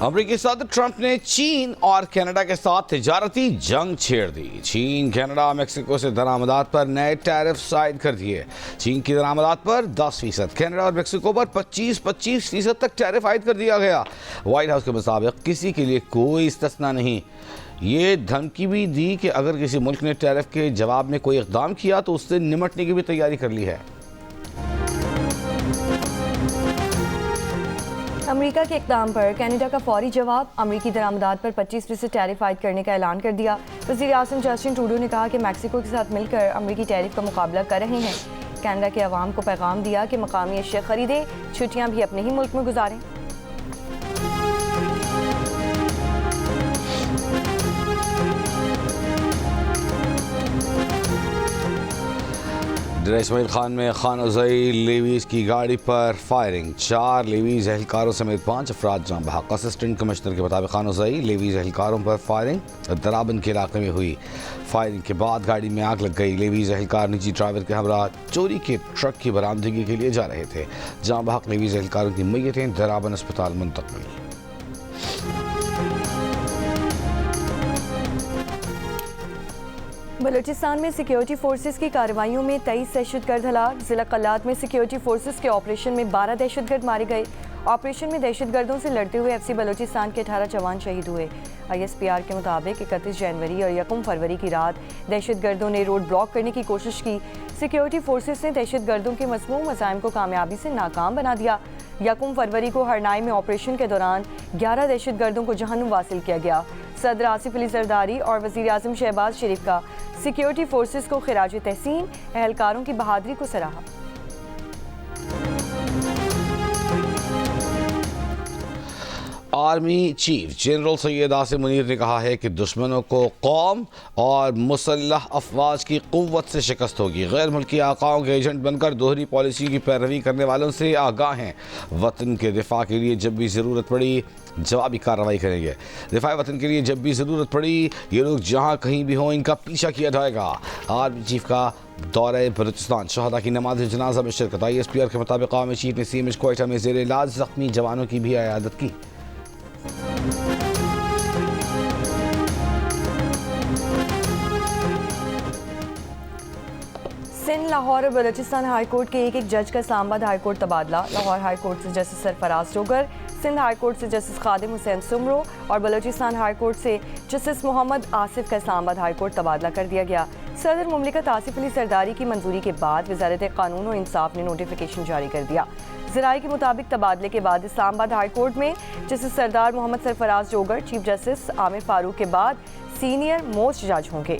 अमेरिकी सदर ट्रंप ने चीन और कनाडा के साथ तिजारती जंग छेड़ दी। चीन कनाडा मेक्सिको से दरामदात पर नए टैरिफ आयद कर दिए। चीन की दरामदात पर 10%, कनाडा और मेक्सिको पर 25% तक टैरिफ आयद कर दिया गया। व्हाइट हाउस के मुताबिक किसी के लिए कोई इस्तिस्ना नहीं। ये धमकी भी दी कि अगर किसी मुल्क ने टैरिफ के जवाब में कोई इक़दाम किया तो उससे निमटने की भी तैयारी कर ली है। अमेरिका के इक़दाम पर कनाडा का फौरी जवाब, अमेरिकी दरामदात पर 25% टैरिफ आयद करने का ऐलान कर दिया। वज़ीर आज़म जस्टिन ट्रूडो ने कहा कि मैक्सिको के साथ मिलकर अमेरिकी टैरिफ का मुकाबला कर रहे हैं। कनाडा के अवाम को पैगाम दिया कि मकामी अशिया खरीदें, छुट्टियाँ भी अपने ही मुल्क में गुजारें। इसमाइल खान में खानोज़ई लेवीज़ की गाड़ी पर फायरिंग, 4 लेवीज़ एहलकारों समेत 5 अफराद जान बहक। असिस्टेंट कमिश्नर के मुताबिक खानोज़ई लेवीज़ एहलकारों पर फायरिंग दराबन के इलाके में हुई। फायरिंग के बाद गाड़ी में आग लग गई। लेवीज़ एहलकार निजी ड्राइवर के हमरा चोरी के ट्रक की बरामदगी के लिए जा रहे थे। जान बहक लेवीज़ एहलकारों की मैयतें दराबन अस्पताल मुंतकिल। बलूचिस्तान में सिक्योरिटी फोर्सेस की कार्रवाइयों में 23 दहशतगर्द हलाक। जिला कल्लात में सिक्योरिटी फोर्सेस के ऑपरेशन में 12 दहशतगर्द मारे गए। ऑपरेशन में दहशतगर्दों से लड़ते हुए FC बलूचिस्तान के 18 जवान शहीद हुए। ISPR के मुताबिक 31 जनवरी और 1 फरवरी की रात दहशतगर्दों ने रोड ब्लॉक करने की कोशिश की। सिक्योरिटी फोर्सेस ने दहशतगर्दों के मज़मूम मज़ाइम को कामयाबी से नाकाम बना दिया। 1 फरवरी को हरनाई में ऑपरेशन के दौरान 11 दहशतगर्दों को जहन्नुम वासिल किया गया। सदर आसिफ अली जरदारी और वज़ीर आज़म शहबाज शरीफ का सिक्योरिटी फोर्सेस को खिराज तहसीन, एहलकारों की बहादुरी को सराहा। Army chief general Syed Asim Munir ने कहा है कि दुश्मनों को कौम और मुसल्लह अफवाज की क़ुव्वत से शिकस्त होगी। गैर मुल्की आकाओं के एजेंट बनकर दोहरी पॉलिसी की पैरवी करने वालों से आगाह हैं। वतन के दिफा के लिए जब भी ज़रूरत पड़ी जवाबी कार्रवाई करेंगे। दिफा वतन के लिए जब भी ज़रूरत पड़ी ये लोग जहाँ कहीं भी हों इनका पीछा किया जाएगा। आर्मी चीफ का दौरे बलूचिस्तान, शहदा की नमाज जनाजा में शिरकत। ISPR के मुताबिक आर्मी चीफ ने CMH क्वेटा में ज़ेर इलाज ज़ख्मी जवानों की भी इयादत की। सिंध, लाहौर और बलूचिस्तान हाई कोर्ट के एक जज का इस्लामाबाद हाई कोर्ट तबादला। लाहौर हाई कोर्ट से justice Sarfaraz Dogar, Sindh high court से जस्टिस खादिम हुसैन सुमरो और बलूचिस्तान हाई कोर्ट से जस्टिस मोहम्मद आसिफ का इस्लामाबाद हाई कोर्ट तबादला कर दिया गया। सदर मुमलिकत आसिफ अली जरदारी की मंजूरी के बाद वज़ारत कानून और इंसाफ ने नोटिफिकेशन जारी कर दिया। ज़राए के मुताबिक तबादले के बाद इस्लामाबाद हाई कोर्ट में जस्टिस सरदार मोहम्मद सरफराज डोगर चीफ जस्टिस आमिर फारूक के बाद सीनियर मोस्ट जज होंगे।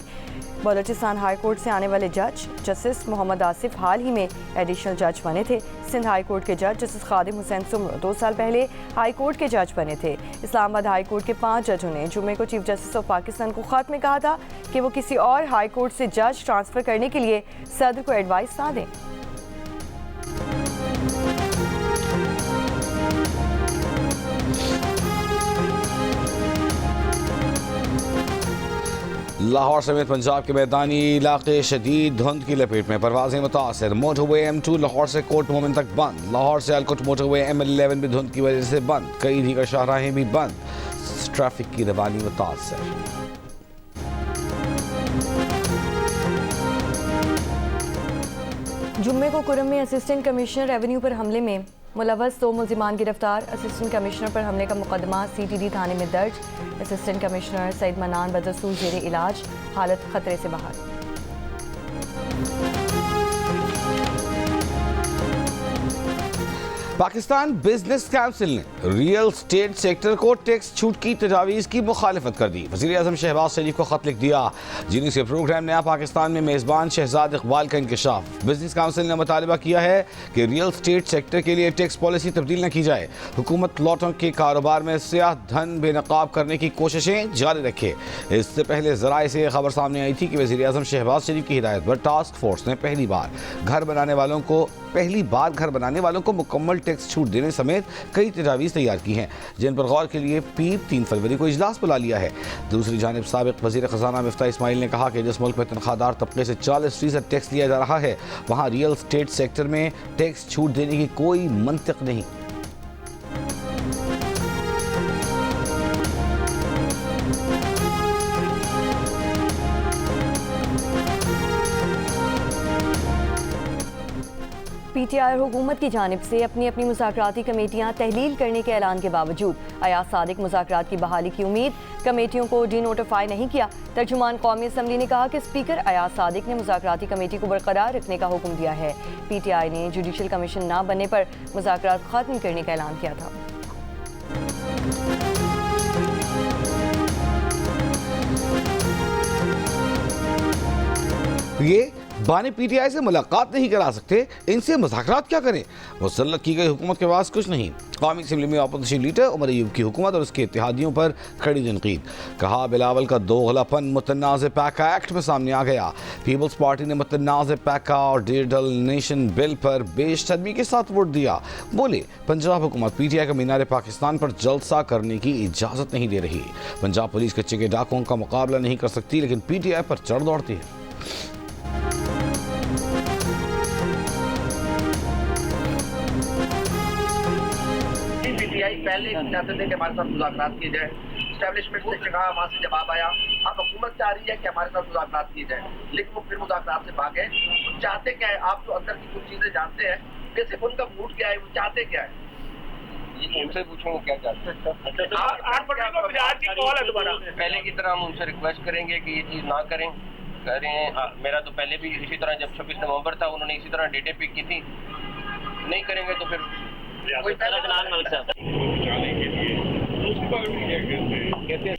बलूचिस्तान हाई कोर्ट से आने वाले जज जस्टिस मोहम्मद आसिफ हाल ही में एडिशनल जज बने थे। सिंध हाई कोर्ट के जज जस्टिस खादिम हुसैन सुमरो 2 साल पहले हाई कोर्ट के जज बने थे। इस्लामाबाद हाई कोर्ट के 5 जजों ने जुम्मे को चीफ जस्टिस ऑफ पाकिस्तान को खत में कहा था कि वो किसी और हाई कोर्ट से जज ट्रांसफ़र करने के लिए सदर को एडवाइस ना दें। लाहौर समेत पंजाब के मैदानी इलाके शदीद धुंध की लपेट में। परवाजें मुतासर। मोटरवे M2 लाहौर से कोट मोमिन तक बंद। लाहौर से अलकोट मोटरवे M11 भी धुंध की वजह से बंद। कई दीगर शाहराहें भी बंद। ट्रैफिक की रवानी मुतासर। जुम्मे को कुरम में असिस्टेंट कमिश्नर रेवेन्यू पर हमले में मुलव्वस 2 मुल्जिमान गिरफ्तार। असिस्टेंट कमिश्नर पर हमले का मुकदमा CTD थाने में दर्ज। असिस्टेंट कमिश्नर सईद मनान बदसूर ज़ेरे इलाज, हालत खतरे से बाहर। पाकिस्तान बिजनेस काउंसिल ने रियल स्टेट सेक्टर को टैक्स छूट की तजावीज़ की मुखालिफत कर दी। वज़ीर आज़म शहबाज शरीफ को खत लिख दिया जिन्हीं से प्रोग्राम नया पाकिस्तान में मेज़बान शहजाद इकबाल का इंकशाफ। बिजनेस काउंसिल ने मुतालबा किया है कि रियल स्टेट सेक्टर के लिए टैक्स पॉलिसी तब्दील न की जाए। हुकूमत लॉटों के कारोबार में सियाह धन बेनकाब करने की कोशिशें जारी रखे। इससे पहले ज़राए से खबर सामने आई थी कि वज़ीर आज़म शहबाज शरीफ की हिदायत पर टास्क फोर्स ने पहली बार घर बनाने वालों को मुकम्मल टैक्स छूट देने समेत कई तजावीज़ तैयार की हैं, जिन पर गौर के लिए पीर 3 फरवरी को इजलास बुला लिया है। दूसरी जानिब साबिक वज़ीर ख़जाना मिफ्ता इस्माइल ने कहा कि जिस मुल्क में तनख्वाहदार तबके से 40% टैक्स लिया जा रहा है वहाँ रियल स्टेट सेक्टर में टैक्स छूट देने की कोई मंतिक नहीं। PTI और हुकूमत की जानिब से अपनी अपनी मुज़ाकराती कमेटियाँ तहलील करने के ऐलान के बावजूद अयाज सादिक मुज़ाकरात की बहाली की उम्मीद, कमेटियों को डिनोटिफाई नहीं किया। तर्जुमान कौमी असम्बली ने कहा कि स्पीकर अयाज सादिक ने मुज़ाकराती कमेटी को बरकरार रखने का हुक्म दिया है। PTI ने जुडिशल कमीशन न बनने पर मुज़ाकरात ख़त्म करने का ऐलान किया था। ये बानी PTI से मुलाकात नहीं करा सकते, इनसे मुज़ाकरात क्या करें। मुसल्लत की गई हुकूमत के पास कुछ नहीं। कौमी असम्बली में अपोजिशन लीडर उमर अयूब की हुकूमत और उसके इत्तेहादियों पर खड़ी तनकीद। कहा बिलावल का दोगलापन मुतनाज़ पैका एक्ट में सामने आ गया। पीपल्स पार्टी ने मुतनाज़ पैका और डिजिटल नेशन बिल पर बेशर्मी के साथ वोट दिया। बोले पंजाब हुकूमत PTI का मीनार पाकिस्तान पर जलसा करने की इजाज़त नहीं दे रही। पंजाब पुलिस कच्चे के डाकुओं का मुकाबला नहीं कर सकती, लेकिन PTI पर चढ़ दौड़ती है। पहले चाहते थे कि हमारे साथ मुज़ाकरात किए जाए, इस्टेब्लिशमेंट से कहा, वहाँ से जवाब आया। अब हुकूमत चाह रही है कि हमारे साथ मुज़ाकरात किए जाए, लेकिन वो फिर मुज़ाकरात से भागे। वो चाहते क्या है? आप तो अंदर की कुछ चीज़ें जानते हैं, बेसिक उनका मूड क्या है, वो चाहते क्या है, उनसे पूछूंगा क्या चाहते हैं। पहले की तरह हम उनसे रिक्वेस्ट करेंगे कि ये चीज़ ना करें। कह रहे हैं मेरा तो पहले भी इसी तरह, जब 26 नवंबर था उन्होंने इसी तरह डेटें पिक की थी। नहीं करेंगे तो फिर कोई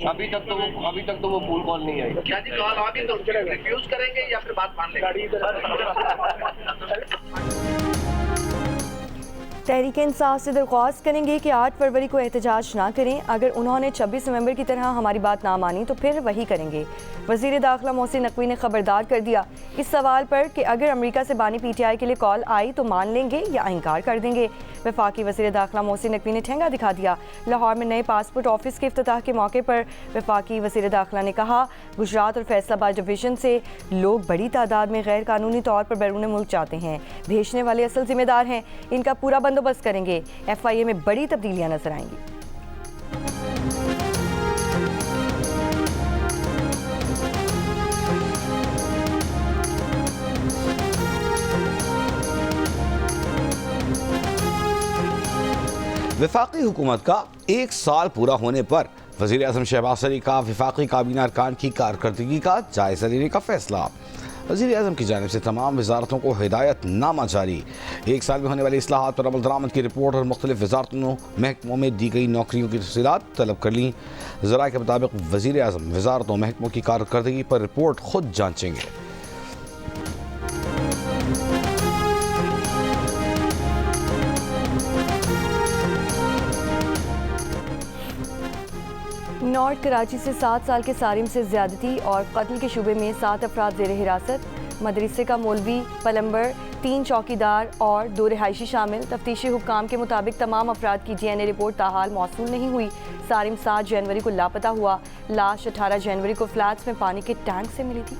अभी तक तो वो फूल कॉल नहीं आई। क्या जी कॉल आ गई तो रिफ्यूज करेंगे या फिर बात मान लेंगे? तहरीक इंसाफ से दरख्वास्त करेंगे कि 8 फरवरी को एहतजाज ना करें। अगर उन्होंने 26 नवंबर की तरह हमारी बात ना मानी तो फिर वही करेंगे। वज़ीर दाखिला मोहसिन नकवी ने खबरदार कर दिया इस सवाल पर कि अगर अमेरिका से बानी PTI के लिए कॉल आई तो मान लेंगे या इनकार कर देंगे। वफाकी वज़ीर दाखिला मोहसिन नकवी ने ठेंगा दिखा दिया। लाहौर में नए पासपोर्ट ऑफिस के इफ्तिताह के मौके पर वफाकी वज़ीर दाखिला ने कहा, गुजरात और फैसलाबाद डिवीज़न से लोग बड़ी तादाद में गैर कानूनी तौर पर बैरून मुल्क जाते हैं। भेजने वाले असल जिम्मेदार हैं, इनका पूरा बंदोबस्त करेंगे। FIA में बड़ी तब्दीलियां नजर आएंगी। वफाकी हुकूमत का 1 साल पूरा होने पर वज़ीर आज़म शहबाज शरीफ का वफाकी काबीना अरकान की कारकर्दगी का जायजा लेने का फैसला। वज़ीर आज़म की जानिब से तमाम वजारतों को हिदायतनामा जारी। 1 साल में होने वाली इस्लाहात पर अमल दरामद की रिपोर्ट और मुख्तलिफ वजारतों महकमों में दी गई नौकरियों की तफसीलात तलब कर ली। ज़राए के मुताबिक वज़ीर आज़म वजारतों महकमों की कारकर्दगी पर रिपोर्ट खुद जाँचेंगे। नॉर्थ कराची से 7 साल के सारिम से ज्यादती और कत्ल के शुबे में 7 अफराद ज़ेर हिरासत। मदरसे का मौलवी, प्लम्बर, 3 चौकीदार और 2 रिहायशी शामिल। तफ्तीशी हुक्काम के मुताबिक तमाम अफराद की DNA रिपोर्ट ताहाल मौसूल नहीं हुई। सारिम 7 जनवरी को लापता हुआ। लाश 18 जनवरी को फ्लैट्स में पानी के टैंक से मिली थी।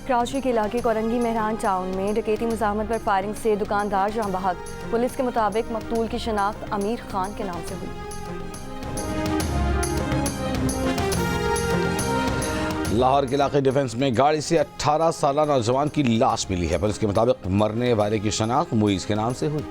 कराची के इलाके कोरंगी मेहरान टाउन में डकैती मुज़ाहमत पर फायरिंग से दुकानदार जहां बहक। पुलिस के मुताबिक मकतूल की शनाख्त अमीर खान के नाम से हुई। लाहौर के इलाके डिफेंस में गाड़ी से 18 साल नौजवान की लाश मिली है। पुलिस के मुताबिक मरने वाले की शनाख्त मुईज के नाम से हुई।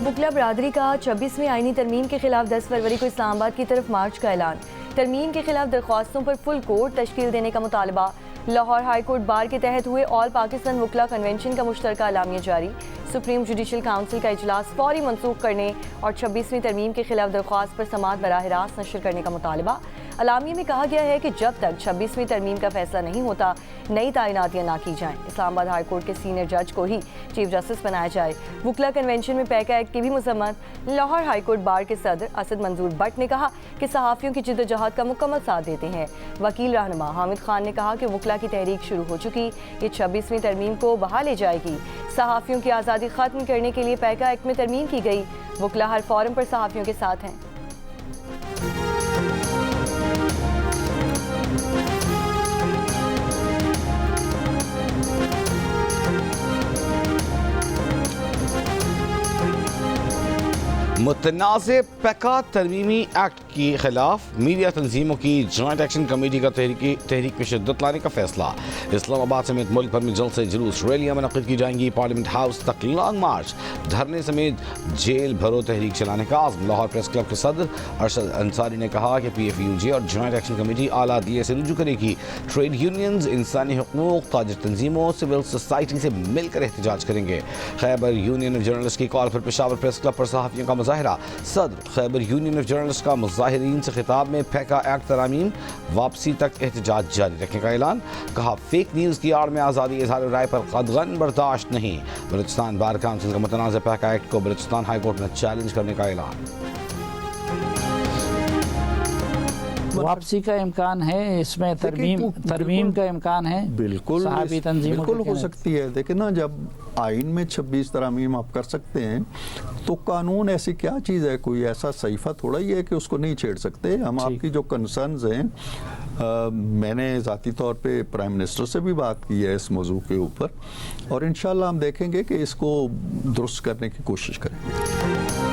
बुकला बरादरी का 26वीं आईनी तरमीम के खिलाफ 10 फरवरी को इस्लामाबाद की तरफ मार्च का ऐलान। तरमीम के खिलाफ दरख्वास्तों पर फुल कोर्ट तश्कील देने का मुतालबा। लाहौर हाई कोर्ट बार के तहत हुए ऑल पाकिस्तान वुकला कन्वेंशन का मुश्तरका अलामिया जारी। सुप्रीम जुडिशल काउंसिल का इजलास फौरी मनसूख करने और 26वीं तरमीम के खिलाफ दरख्वास्त पर समाअत बराह रास्त नशर करने का मुतालबा। अलामिया में कहा गया है कि जब तक 26वीं तरमीम का फैसला नहीं होता नई तैनातियाँ ना की जाएं। इस्लामाबाद हाई कोर्ट के सीनियर जज को ही चीफ जस्टिस बनाया जाए। वुकला कन्वेंशन में पैका एक्ट की भी मजम्मत। लाहौर हाई कोर्ट बार के सदर असद मंजूर भट्ट ने कहा कि सहाफ़ियों की जिद्दोजहद का मुकम्मल साथ देते हैं। वकील रहनुमा हामिद खान ने कहा कि वुकला की तहरीक शुरू हो चुकी, ये 26वीं तरमीम को बहा ले जाएगी। सहाफ़ियों की आज़ादी ख़त्म करने के लिए पैका एक्ट में तरमीम की गई। वुकला हर फोरम पर सहाफ़ियों के साथ हैं। मुतनाज़ पैका तरमीमी एक्ट के खिलाफ मीडिया तंजीमों की जॉइंट एक्शन कमेटी का तहरीक में शिद्दत लाने का फैसला। इस्लामाबाद समेत मुल्क भर में जल्द से जुलूस रैलियां मुनक़िद की जाएंगी। पार्लियामेंट हाउस तक लॉन्ग मार्च, धरने समेत जेल भरो तहरीक चलाने का आज़म। लाहौर प्रेस क्लब के सदर अरशद अंसारी ने कहा कि PFUJ और जॉइंट एक्शन कमेटी आला अदलिया से रुजू करेगी। ट्रेड यूनियंस, इंसानी हुकूक, ताजिर तंजीमों, सिविल सोसाइटी से मिलकर एहतजाज करेंगे। खैबर यूनियन ऑफ जर्नलिस्ट की कॉल पर पेशावर प्रेस क्लब पर सहाफ़ियों का मुजाहरा। सदर खैबर यूनियन ऑफ जर्नलिस्ट का मुजाहिरीन से खिताब में फेंका एक्ट तरामीम वापसी तक एहतजाज जारी रखने का ऐलान। कहा फेक न्यूज़ की आड़ में आज़ादी इज़हार राय पर कतगन बर्दाश्त नहीं। बलूचिस्तान बार काउंसिल का मुतनाज़ फेंका एक्ट को बलूचिस्तान हाई कोर्ट में चैलेंज करने का ऐलान। वापसी का इम्कान है, इसमें तरमीम का इम्कान है। बिल्कुल सहाबी तंजीमों बिल्कुल हो सकती है। देखिए ना, जब आइन में 26 तरमीम आप कर सकते हैं तो कानून ऐसी क्या चीज़ है, कोई ऐसा सहीफा थोड़ा ही है कि उसको नहीं छेड़ सकते। हम आपकी जो कंसर्न्स हैं, मैंने ज़ाती तौर पे प्राइम मिनिस्टर से भी बात की है इस मौजू के ऊपर, और इंशाल्लाह हम देखेंगे कि इसको दुरुस्त करने की कोशिश करेंगे।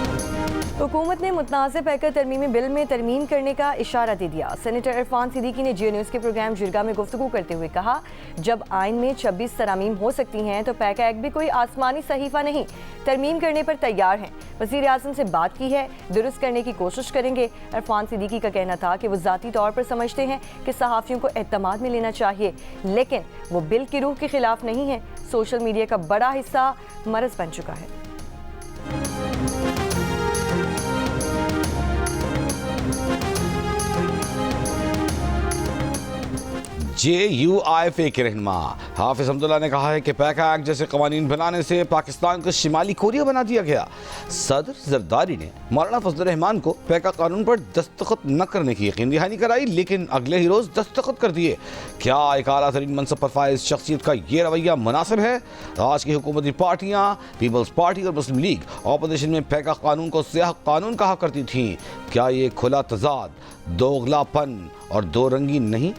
हुकूमत ने मुतनाज़ पैकर तरमीमी बिल में तरमीम करने का इशारा दे दिया। सेनेटर इरफान सिद्दीकी ने जियो न्यूज़ के प्रोग्राम जिरगा में गुफ्तगू करते हुए कहा, जब आइन में 26 तरामीम हो सकती हैं तो पैका एक्ट भी कोई आसमानी सहीफा नहीं, तरमीम करने पर तैयार हैं। वज़ीर आज़म से बात की है, दुरुस्त करने की कोशिश करेंगे। इरफान सिद्दीकी का कहना था कि वो ज़ाती तौर पर समझते हैं कि सहाफ़ियों को एतमाद में लेना चाहिए, लेकिन वो बिल की रूह के खिलाफ नहीं है। सोशल मीडिया का बड़ा हिस्सा मरज़ बन चुका है। JUIFA के रहनुमा हाफिज अब्दुल्ला ने कहा है कि पैका एक्ट जैसे कवानीन बनाने से पाकिस्तान को शिमाली कोरिया बना दिया गया। सदर जरदारी ने मौलाना फजलुर रहमान को पैका कानून पर दस्तखत न करने की यकीन दहानी कराई, लेकिन अगले ही रोज दस्तखत कर दिए। क्या एक आला तरीन मनसब पर फाइज शख्सियत का ये रवैया मुनासिब है? आज की हुकूमती पार्टियाँ पीपल्स पार्टी और मुस्लिम लीग अपोजिशन में पैका कानून को स्याह कानून कहा करती थीं। क्या ये खुला तजाद, दोगलापन और दो रंगी नहीं?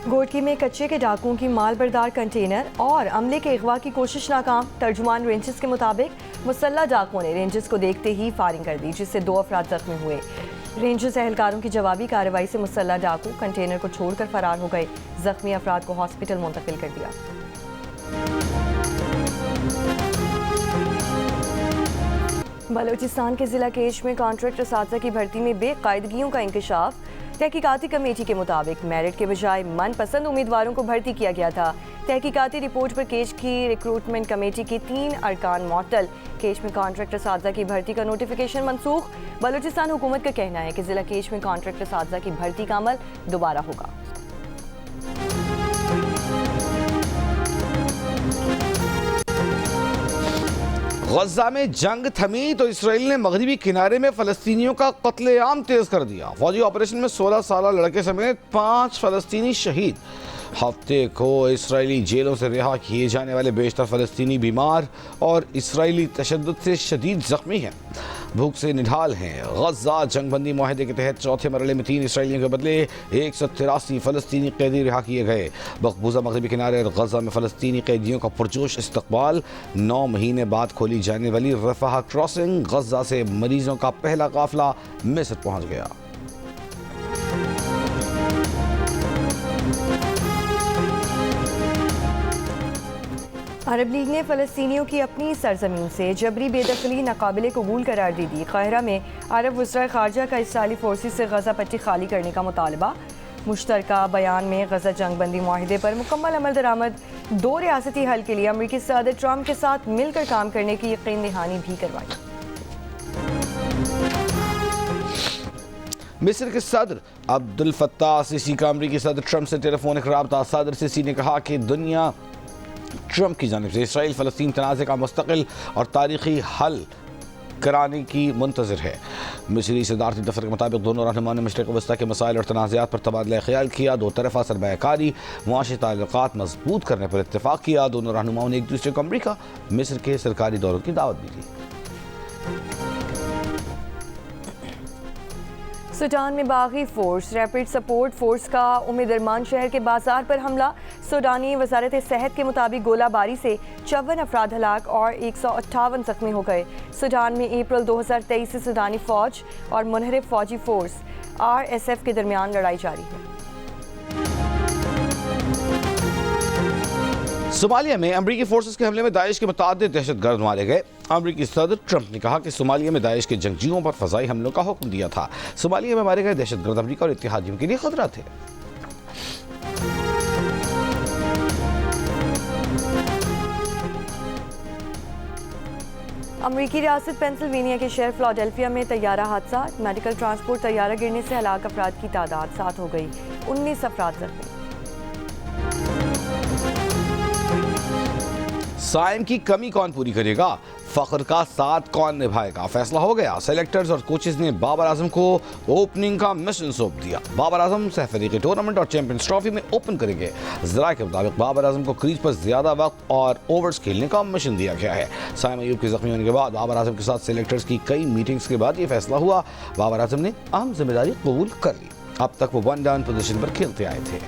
गोटकी में कच्चे के डाकुओं की माल बरदार कंटेनर और अमले के अगवा की कोशिश नाकाम। तर्जुमान रेंजर्स के मुताबिक मुसल्ला डाकुओं ने रेंजर्स को देखते ही फायरिंग कर दी, जिससे 2 अफराद जख्मी हुए। रेंजर्स एहलकारों की जवाबी कार्रवाई से मुसल्ला डाकू कंटेनर को छोड़कर फरार हो गए। जख्मी अफराद को हॉस्पिटल मुंतकिल कर दिया। बलूचिस्तान के जिला केश में कॉन्ट्रैक्ट असातिज़ा की भर्ती में बेकायदगियों का इंकशाफ। तहकीकाती कमेटी के मुताबिक मेरिट के बजाय मनपसंद उम्मीदवारों को भर्ती किया गया था। तहकीकाती रिपोर्ट पर केश की रिक्रूटमेंट कमेटी के 3 अरकान मुअत्तल। केश में कॉन्ट्रैक्ट असातिज़ा की भर्ती का नोटिफिकेशन मनसूख। बलूचिस्तान हुकूमत का कहना है कि जिला केश में कॉन्ट्रैक्ट असातिज़ा की भर्ती का अमल दोबारा होगा। गज़ा में जंग थमी तो इसराइल ने मगरबी किनारे में फ़लस्तीनियों का कत्लेआम तेज़ कर दिया। फौजी ऑपरेशन में 16 साल लड़के समेत 5 फ़लस्तीनी शहीद। हफ्ते को इसराइली जेलों से रिहा किए जाने वाले बेशतर फ़लस्तीनी बीमार और इसराइली तशद्दुद से शदीद ज़ख्मी हैं, भूख से निढाल हैं। गज़ा जंगबंदी माहिदे के तहत चौथे मरहले में 3 इसराइलियों के बदले 183 फ़लस्तीनी कैदी रिहा किए गए। मकबूजा मगरबी किनारे और गज़ा में फ़लस्तीनी कैदियों का पुरजोश इस्तकबाल। 9 महीने बाद खोली जाने वाली रफ़ाह क्रॉसिंग, गज़ा से मरीजों का पहला काफिला मिस्र पहुँच गया। अरब लीग ने फ़लस्तीनियों की अपनी सरजमीन से जबरी बेदखली नाकाबिले कबूल करार दे दी। काहिरा में अरब वज़राए ख़ारजा का इसराइली फोर्सेस से गज़ा पट्टी खाली करने का मुतालबा। मुश्तरका बयान में गज़ा जंगबंदी माहिदे पर मुकम्मल अमल दरामद, 2 रियासती हल के लिए अमरीकी सदर ट्रंप के साथ मिलकर काम करने की यकीन दहानी भी करवाई। मिस्र के सदर अब्दुल फत्ताह सीसी का अमरीकी सदर ट्रंप से टेलीफोनिक रब्ता। सदर सीसी ने कहा कि दुनिया ट्रंप की जानिब से इसराइल फ़लस्तीन तनाज़े का मुस्तकिल और तारीख़ी हल कराने की मुंतज़िर है। मिस्री सदारती दफ्तर के मुताबिक दोनों रहनुमाओं ने मशरिक़ वस्ता के मसाइल और तनाज़ात पर तबादला ख़याल किया। 2 तरफ़ा सरमायाकारी मुआशी ताल्लुक़ात मज़बूत करने पर इत्तेफ़ाक़ किया। दोनों रहनुमाओं ने एक दूसरे को अमरीका मिस्र के सरकारी दौरों की दावत भी दी। सूडान में बागी फोर्स रैपिड सपोर्ट फोर्स का उम्मीदरमान शहर के बाजार पर हमला। सूडानी वजारत सेहत के मुताबिक गोलाबारी से 54 अफराद हलाक और 158 जख्मी हो गए। सूडान में अप्रैल 2023 से सूडानी फौज और मुनहरिफ फौजी फोर्स RSF के दरमियान लड़ाई जारी है। सोमालिया में अमरीकी फोर्सेस के हमले में दाइश के मुतादिद दहशतगर्द मारे गए। अमरीकी सदर ट्रंप ने कहा कि सोमालिया में दाइश के जंगजियों पर फजाई हमलों का हुक्म दिया था। सोमालिया में मारे गए दहशतगर्द अमरीका और इत्तेहादियों के लिए खतरा थे। अमरीकी रियासत पेंसिल्वेनिया के शहर फिलाडेल्फिया में तैयारा हादसा, मेडिकल ट्रांसपोर्ट तैयारा गिरने से हलाक अफराद की तादाद 7 हो गई, 19 अफराद जख्मी। साइम की कमी कौन पूरी करेगा, फख्र का साथ कौन निभाएगा, फैसला हो गया। सेलेक्टर्स और कोचेस ने बाबर आजम को ओपनिंग का मिशन सौंप दिया। बाबर आजम सहफरीकी टूर्नामेंट और चैंपियंस ट्रॉफी में ओपन करेंगे। जरा के मुताबिक बाबर आजम को क्रीज पर ज्यादा वक्त और ओवर्स खेलने का मिशन दिया गया है। साइम अयूब के जख्मी होने के बाद बाबर आजम के साथ सेलेक्टर्स की कई मीटिंग्स के बाद ये फैसला हुआ। बाबर आजम ने अहम जिम्मेदारी कबूल कर ली। अब तक वो 1 डाउन पोजीशन पर खेलते आए थे।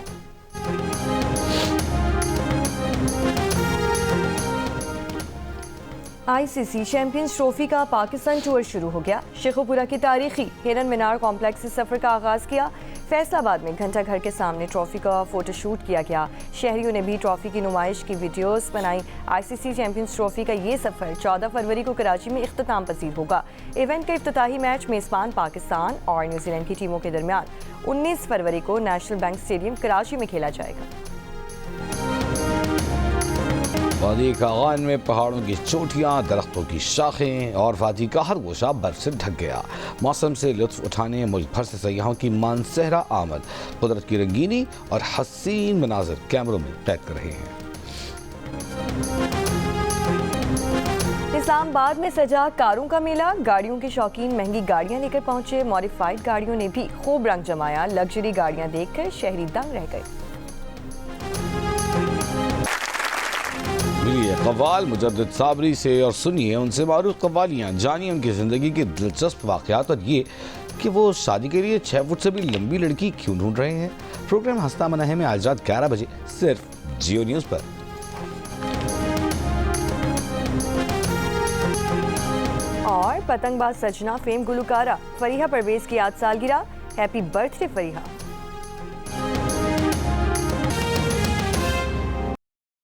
ICC चैंपियंस ट्रॉफी का पाकिस्तान टूर शुरू हो गया। शेखुपुरा की तारीखी हिरन मीनार कॉम्प्लेक्स से सफ़र का आगाज़ किया। फैसलाबाद में घंटा घर के सामने ट्रॉफी का फोटोशूट किया गया। शहरियों ने भी ट्रॉफी की नुमाइश की वीडियोस बनाई। ICC चैंपियंस ट्रॉफी का ये सफ़र 14 फरवरी को कराची में इख्तिताम पसीर होगा। इवेंट का इफ्तिताही मैच मेज़बान पाकिस्तान और न्यूजीलैंड की टीमों के दरमियान 19 फरवरी को नेशनल बैंक स्टेडियम कराची में खेला जाएगा। वादी कागान में पहाड़ों की चोटियां, दरख्तों की शाखें और वादी का हर गोशा बर्फ से ढक गया। मौसम से लुत्फ उठाने मुल्क भर से सयाहों की मानसहरा आमद कुदरत की रंगीनी और हसीन मनाजिर कैमरों में कैद कर रहे हैं। इस्लामाबाद में सजा कारों का मेला, गाड़ियों के शौकीन महंगी गाड़ियां लेकर पहुंचे। मॉडिफाइड गाड़ियों ने भी खूब रंग जमाया। लग्जरी गाड़ियां देखकर शहरी दंग रह गए। मिलिए कव्वाल मुजद्दिद साबरी से और सुनिए उनसे मारूफ कव्वालियाँ, जानिए उनकी ज़िंदगी के दिलचस्प वाक़यात और ये कि वो शादी के लिए 6 फुट से भी लंबी लड़की क्यों ढूंढ रहे हैं। प्रोग्राम हंसता मना है में आज रात 11 बजे सिर्फ जियो न्यूज़ पर। और पतंगबाज सजना फेम गुलकारा फरीहा परवेज की आज सालगिरह। Happy birthday Fariha.